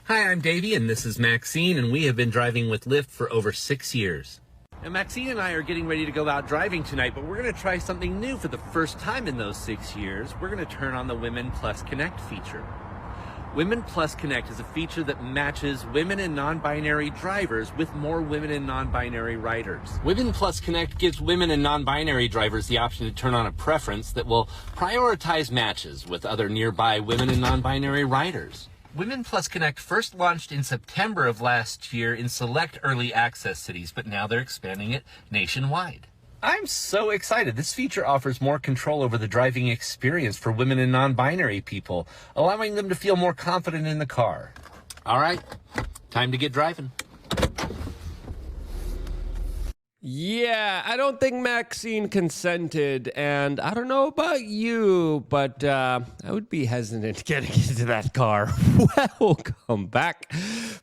Hi, I'm Davey, and this is Maxine, and we have been driving with Lyft for over 6 years. And Maxine and I are getting ready to go out driving tonight, but we're going to try something new for the first time in those 6 years. We're going to turn on the Women Plus Connect feature. Women Plus Connect is a feature that matches women and non-binary drivers with more women and non-binary riders. Women Plus Connect gives women and non-binary drivers the option to turn on a preference that will prioritize matches with other nearby women and non-binary riders. Women Plus Connect first launched in September of last year in select early access cities, but now they're expanding it nationwide. I'm so excited. This feature offers more control over the driving experience for women and non-binary people, allowing them to feel more confident in the car. All right, time to get driving. Yeah, I don't think Maxine consented, and I don't know about you, but I would be hesitant getting into that car. Welcome back.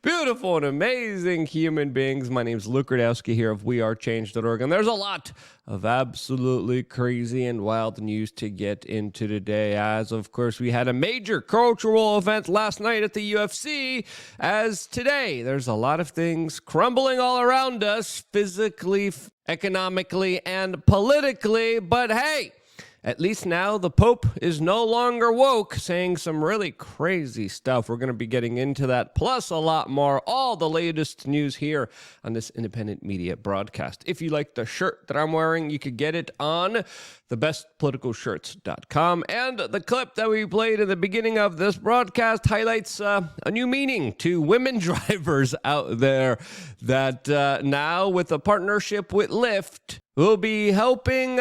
Beautiful and amazing human beings. My name is Luke Radowski here of WeAreChange.org, and there's a lot of absolutely crazy and wild news to get into today, as of course we had a major cultural event last night at the UFC, as today there's a lot of things crumbling all around us, physically, economically, and politically, but hey, at least now the Pope is no longer woke, saying some really crazy stuff. We're going to be getting into that, plus a lot more, all the latest news here on this independent media broadcast. If you like the shirt that I'm wearing, you could get it on thebestpoliticalshirts.com. And the clip that we played at the beginning of this broadcast highlights a new meaning to women drivers out there that now, with a partnership with Lyft, will be helping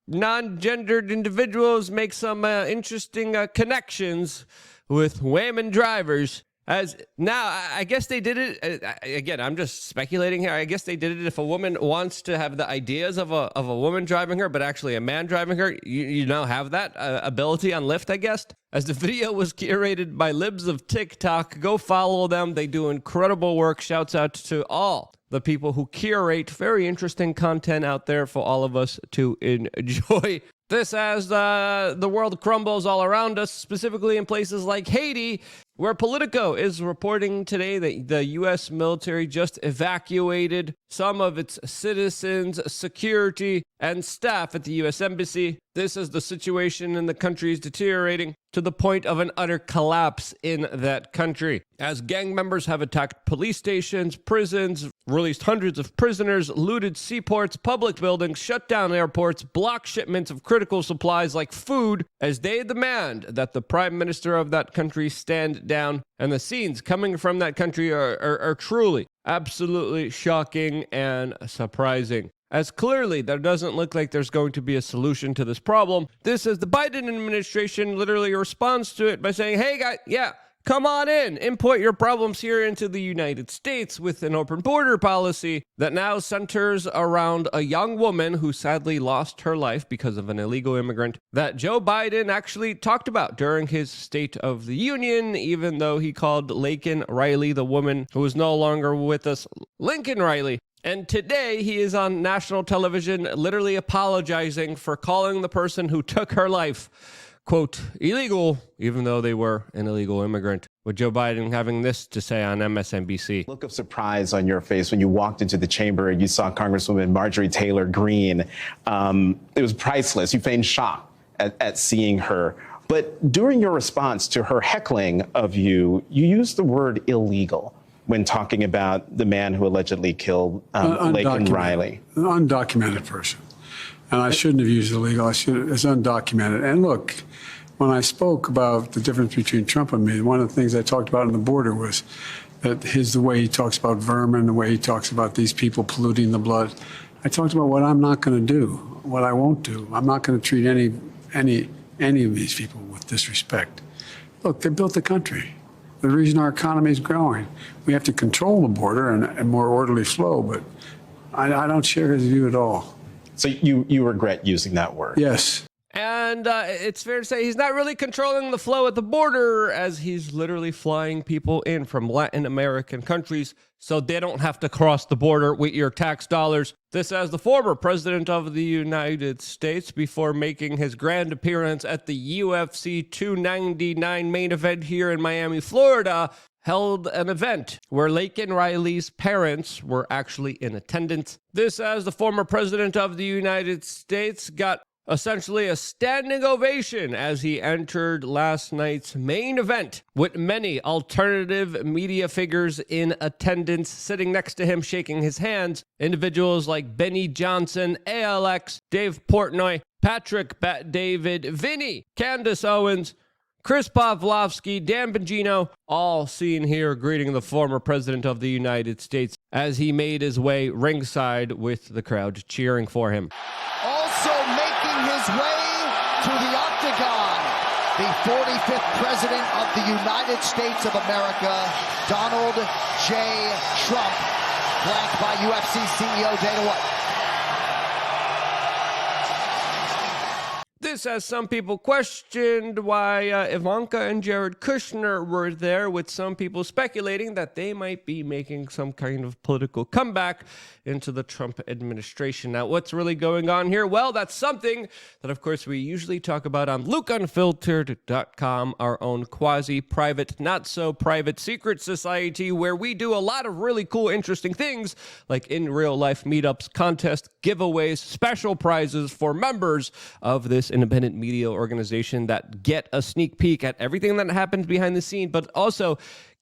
non-gendered individuals make some interesting connections with women drivers. As now, I guess they did it, again, I'm just speculating here, I guess they did it if a woman wants to have the ideas of a woman driving her, but actually a man driving her, you now have that ability on Lyft, I guess. As the video was curated by Libs of TikTok, go follow them, they do incredible work. Shouts out to all the people who curate very interesting content out there for all of us to enjoy. This as the world crumbles all around us, specifically in places like Haiti, where Politico is reporting today that the U.S. military just evacuated some of its citizens, security, and staff at the U.S. Embassy. This as the situation in the country is deteriorating to the point of an utter collapse in that country, as gang members have attacked police stations, prisons, released hundreds of prisoners, looted seaports, public buildings, shut down airports, blocked shipments of critical supplies like food, as they demand that the prime minister of that country stand down. And the scenes coming from that country are truly, absolutely shocking and surprising, as clearly there doesn't look like there's going to be a solution to this problem. This is the Biden administration literally responds to it by saying, hey guys, yeah, come on in, import your problems here into the United States, with an open border policy that now centers around a young woman who sadly lost her life because of an illegal immigrant that Joe Biden actually talked about during his State of the Union, even though he called Laken Riley, the woman who is no longer with us, Lincoln Riley. And today he is on national television literally apologizing for calling the person who took her life, quote, illegal, even though they were an illegal immigrant. With Joe Biden having this to say on MSNBC. Look of surprise on your face when you walked into the chamber and you saw Congresswoman Marjorie Taylor Greene. It was priceless. You feigned shock at seeing her. But during your response to her heckling of you, you used the word illegal when talking about the man who allegedly killed Laken Riley. An undocumented person. And I shouldn't have used illegal. It's undocumented. And look, when I spoke about the difference between Trump and me, one of the things I talked about on the border was that the way he talks about vermin, the way he talks about these people polluting the blood. I talked about what I'm not going to do, what I won't do. I'm not going to treat any of these people with disrespect. Look, they built the country. The reason our economy is growing. We have to control the border and more orderly flow, but I don't share his view at all. So you regret using that word? Yes. And And it's fair to say he's not really controlling the flow at the border, as he's literally flying people in from Latin American countries so they don't have to cross the border with your tax dollars. This as the former president of the United States, before making his grand appearance at the UFC 299 main event here in Miami, Florida, held an event where Laken Riley's parents were actually in attendance. This as the former president of the United States got essentially a standing ovation as he entered last night's main event, with many alternative media figures in attendance sitting next to him shaking his hands. Individuals like Benny Johnson, ALX, Dave Portnoy, Patrick Bet-David, Vinny, Candace Owens, Chris Pavlovsky, Dan Bongino, all seen here greeting the former president of the United States as he made his way ringside with the crowd cheering for him. Also making his way to the octagon, the 45th president of the United States of America, Donald J. Trump, flanked by UFC CEO Dana White. This, as some people questioned why Ivanka and Jared Kushner were there, with some people speculating that they might be making some kind of political comeback into the Trump administration. Now, what's really going on here? Well, that's something that, of course, we usually talk about on LukeUnfiltered.com, our own quasi-private, not-so-private secret society, where we do a lot of really cool, interesting things, like in real-life meetups, contests, giveaways, special prizes for members of this independent media organization that get a sneak peek at everything that happens behind the scene, but also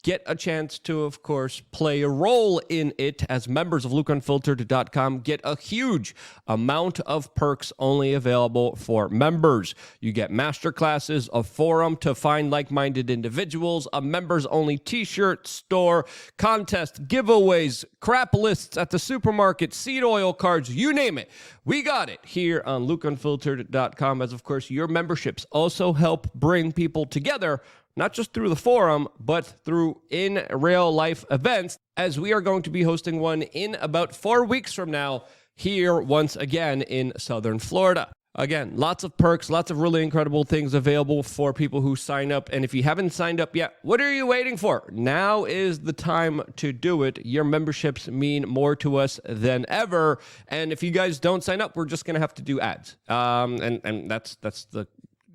get a chance to, of course, play a role in it as members of LukeUnfiltered.com. Get a huge amount of perks only available for members. You get masterclasses, a forum to find like-minded individuals, a members-only t-shirt store, contest, giveaways, crap lists at the supermarket, seed oil cards, you name it. We got it here on LukeUnfiltered.com, as, of course, your memberships also help bring people together, not just through the forum, but through in real life events, as we are going to be hosting one in about 4 weeks from now here once again in Southern Florida. Again, lots of perks, lots of really incredible things available for people who sign up. And if you haven't signed up yet, what are you waiting for? Now is the time to do it. Your memberships mean more to us than ever. And if you guys don't sign up, we're just going to have to do ads. And that's the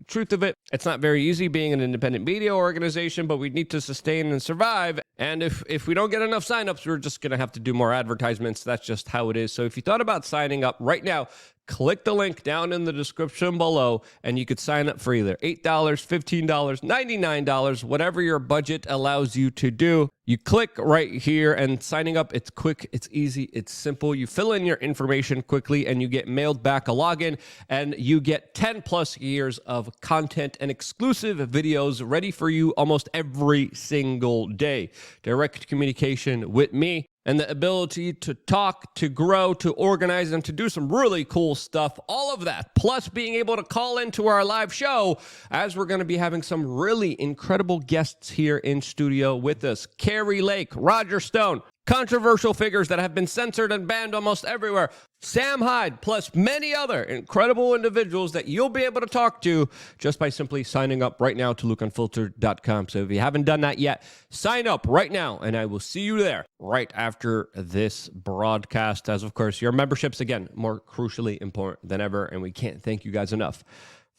truth of it. It's not very easy being an independent media organization, but we need to sustain and survive. And if we don't get enough signups, we're just going to have to do more advertisements. That's just how it is. So if you thought about signing up right now, click the link down in the description below, and you could sign up for either $8, $15, $99, whatever your budget allows you to do. You click right here, and signing up, it's quick, it's easy, it's simple. You fill in your information quickly, and you get mailed back a login, and you get 10 plus years of content and exclusive videos ready for you almost every single day. Direct communication with me, and the ability to talk, to grow, to organize, and to do some really cool stuff. All of that, plus being able to call into our live show, as we're going to be having some really incredible guests here in studio with us. Carrie Lake, Roger Stone, controversial figures that have been censored and banned almost everywhere, Sam Hyde, plus many other incredible individuals that you'll be able to talk to just by simply signing up right now to LukeUnfiltered.com. So if you haven't done that yet, sign up right now, and I will see you there right after this broadcast. As, of course, your memberships, again, more crucially important than ever, and we can't thank you guys enough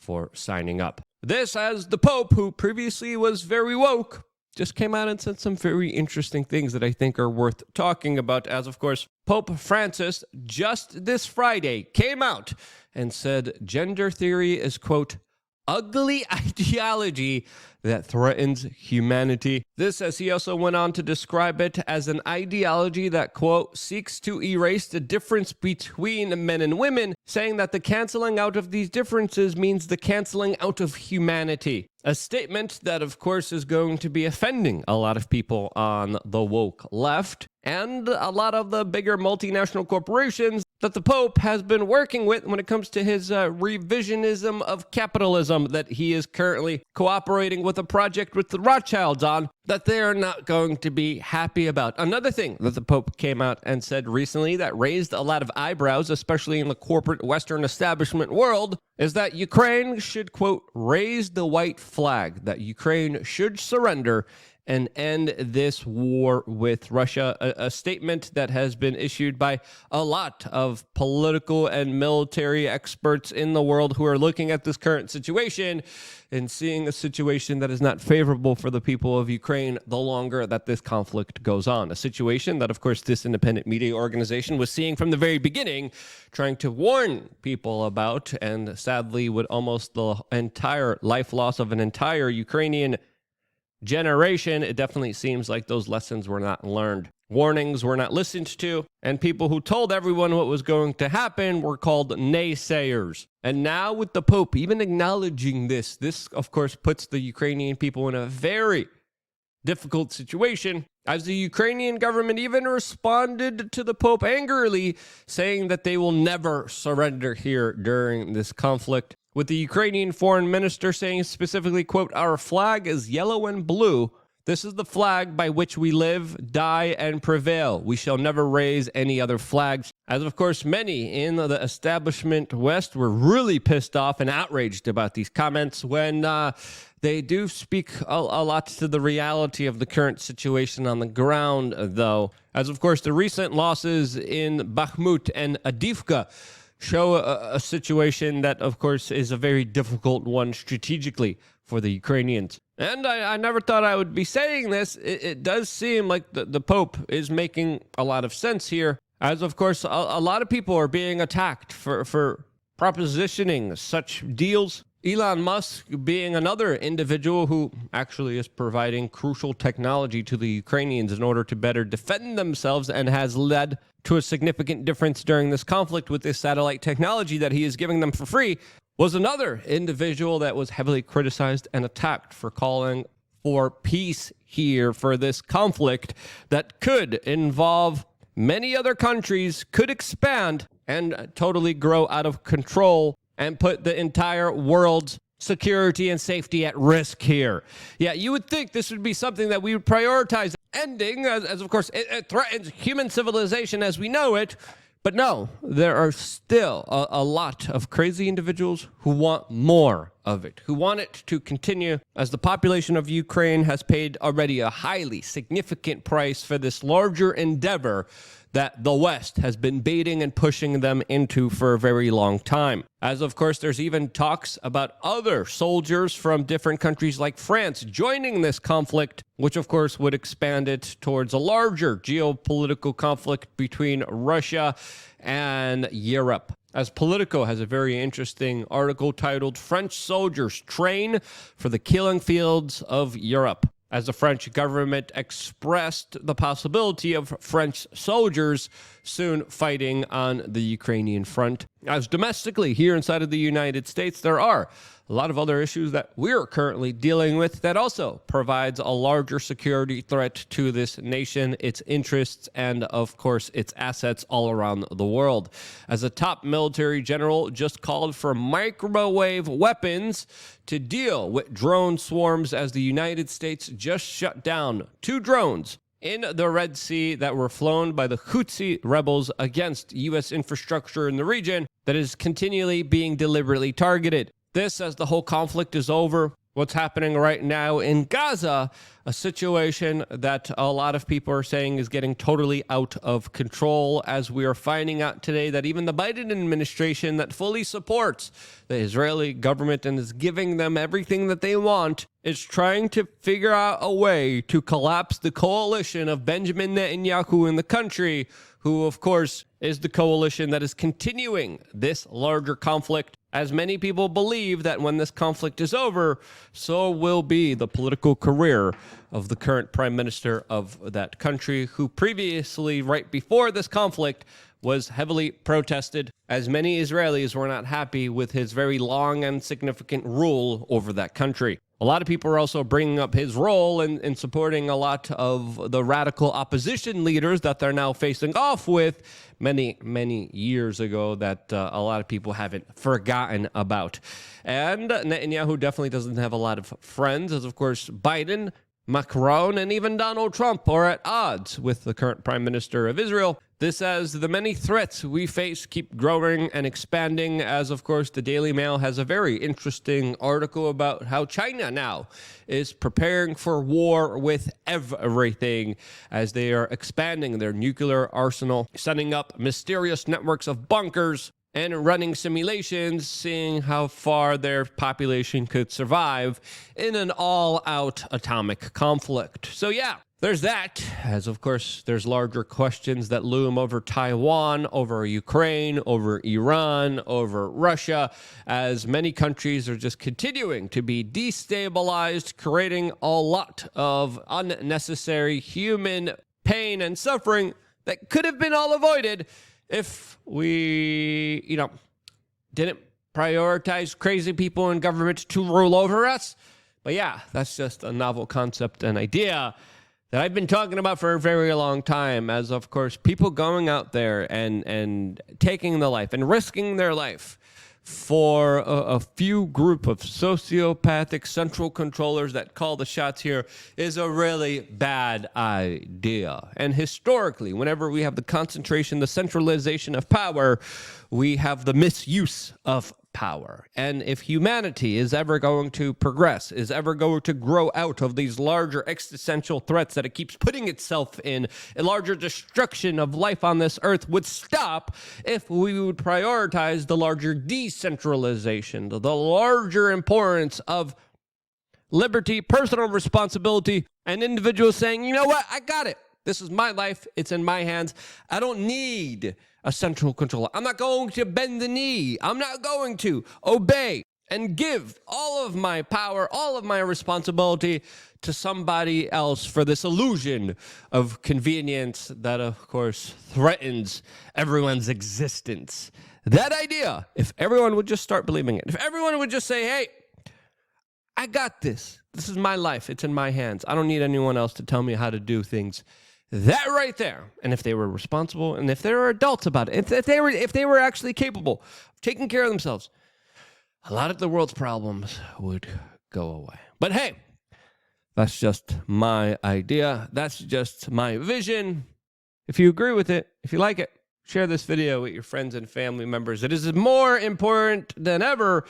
for signing up. This, as the Pope, who previously was very woke, just came out and said some very interesting things that I think are worth talking about, as, of course, Pope Francis just this Friday came out and said gender theory is, quote, ugly ideology that threatens humanity. This, as he also went on to describe it as an ideology that, quote, seeks to erase the difference between men and women, saying that the canceling out of these differences means the canceling out of humanity. A statement that, of course, is going to be offending a lot of people on the woke left and a lot of the bigger multinational corporations that the Pope has been working with when it comes to his revisionism of capitalism that he is currently cooperating with a project with the Rothschilds on that they are not going to be happy about. Another thing that the Pope came out and said recently that raised a lot of eyebrows, especially in the corporate Western establishment world, is that Ukraine should, quote, raise the white flag, that Ukraine should surrender and end this war with Russia, a statement that has been issued by a lot of political and military experts in the world who are looking at this current situation and seeing a situation that is not favorable for the people of Ukraine the longer that this conflict goes on. A situation that, of course, this independent media organization was seeing from the very beginning, trying to warn people about, and sadly, with almost the entire life loss of an entire Ukrainian generation, it definitely seems like those lessons were not learned. Warnings were not listened to, and people who told everyone what was going to happen were called naysayers. And now with the Pope even acknowledging this, of course puts the Ukrainian people in a very difficult situation, as the Ukrainian government even responded to the Pope angrily, saying that they will never surrender here during this conflict, with the Ukrainian foreign minister saying specifically, quote, our flag is yellow and blue. This is the flag by which we live, die, and prevail. We shall never raise any other flags. As of course, many in the establishment West were really pissed off and outraged about these comments when they do speak a lot to the reality of the current situation on the ground, though. As of course, the recent losses in Bakhmut and Avdiivka show a situation that, of course, is a very difficult one strategically for the Ukrainians. And I never thought I would be saying this. It does seem like the Pope is making a lot of sense here, as, of course, a lot of people are being attacked for propositioning such deals. Elon Musk being another individual who actually is providing crucial technology to the Ukrainians in order to better defend themselves and has led to a significant difference during this conflict with this satellite technology that he is giving them for free, was another individual that was heavily criticized and attacked for calling for peace here for this conflict that could involve many other countries, could expand and totally grow out of control and put the entire world's security and safety at risk here. Yeah, you would think this would be something that we would prioritize ending, as of course it threatens human civilization as we know it. But no, there are still a lot of crazy individuals who want more of it, who want it to continue, as the population of Ukraine has paid already a highly significant price for this larger endeavor that the West has been baiting and pushing them into for a very long time. As of course, there's even talks about other soldiers from different countries like France joining this conflict, which of course would expand it towards a larger geopolitical conflict between Russia and Europe. As Politico has a very interesting article titled French Soldiers Train for the Killing Fields of Europe, as the French government expressed the possibility of French soldiers soon fighting on the Ukrainian front. As domestically, here inside of the United States, there are a lot of other issues that we're currently dealing with that also provides a larger security threat to this nation, its interests, and of course, its assets all around the world. As a top military general just called for microwave weapons to deal with drone swarms, as the United States just shut down 2 drones in the Red Sea that were flown by the Houthi rebels against U.S. infrastructure in the region that is continually being deliberately targeted. This, as the whole conflict is over, what's happening right now in Gaza, a situation that a lot of people are saying is getting totally out of control, as we are finding out today that even the Biden administration that fully supports the Israeli government and is giving them everything that they want is trying to figure out a way to collapse the coalition of Benjamin Netanyahu in the country, who, of course, is the coalition that is continuing this larger conflict, as many people believe that when this conflict is over, so will be the political career of the current prime minister of that country, who previously, right before this conflict, was heavily protested, as many Israelis were not happy with his very long and significant rule over that country. A lot of people are also bringing up his role in supporting a lot of the radical opposition leaders that they're now facing off with many, many years ago that a lot of people haven't forgotten about. And Netanyahu definitely doesn't have a lot of friends, as of course Biden, Macron, and even Donald Trump are at odds with the current Prime Minister of Israel. This as the many threats we face keep growing and expanding, as of course the Daily Mail has a very interesting article about how China now is preparing for war with everything as they are expanding their nuclear arsenal, setting up mysterious networks of bunkers, and running simulations, seeing how far their population could survive in an all-out atomic conflict. So yeah, there's that, as of course there's larger questions that loom over Taiwan, over Ukraine, over Iran, over Russia, as many countries are just continuing to be destabilized, creating a lot of unnecessary human pain and suffering that could have been all avoided if we, didn't prioritize crazy people in government to rule over us. But yeah, that's just a novel concept and idea that I've been talking about for a very long time, as of course people going out there and taking the life and risking their life for a few group of sociopathic central controllers that call the shots here is a really bad idea. And historically, whenever we have the concentration, the centralization of power, we have the misuse of power. And if humanity is ever going to progress, is ever going to grow out of these larger existential threats that it keeps putting itself in, a larger destruction of life on this earth would stop if we would prioritize the larger decentralization, the larger importance of liberty, personal responsibility, and individuals saying, you know what, I got it. This is my life. It's in my hands. I don't need a central controller. I'm not going to bend the knee. I'm not going to obey and give all of my power, all of my responsibility to somebody else for this illusion of convenience that, of course, threatens everyone's existence. That idea, if everyone would just start believing it, if everyone would just say, hey, I got this. This is my life. It's in my hands. I don't need anyone else to tell me how to do things. That right there, and if they were responsible, and if they were adults about it, if they were actually capable of taking care of themselves, a lot of the world's problems would go away. But hey, that's just my idea. That's just my vision. If you agree with it, if you like it, share this video with your friends and family members. It is more important than ever,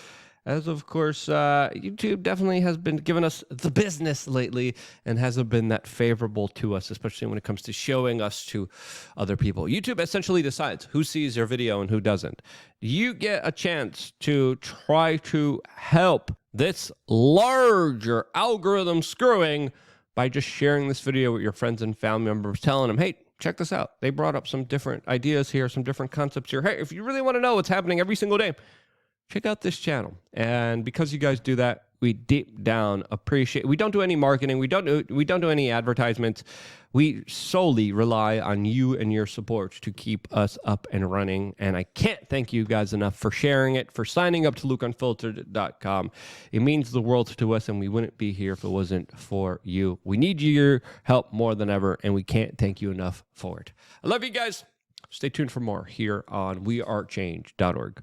as of course, YouTube definitely has been giving us the business lately and hasn't been that favorable to us, especially when it comes to showing us to other people. YouTube essentially decides who sees your video and who doesn't. You get a chance to try to help this larger algorithm screwing by just sharing this video with your friends and family members, telling them, hey, check this out. They brought up some different ideas here, some different concepts here. Hey, if you really want to know what's happening every single day, check out this channel. And because you guys do that, we deep down appreciate. We don't do any marketing. We don't do any advertisements. We solely rely on you and your support to keep us up and running. And I can't thank you guys enough for sharing it, for signing up to LukeUnfiltered.com. It means the world to us, and we wouldn't be here if it wasn't for you. We need your help more than ever, and we can't thank you enough for it. I love you guys. Stay tuned for more here on wearechange.org.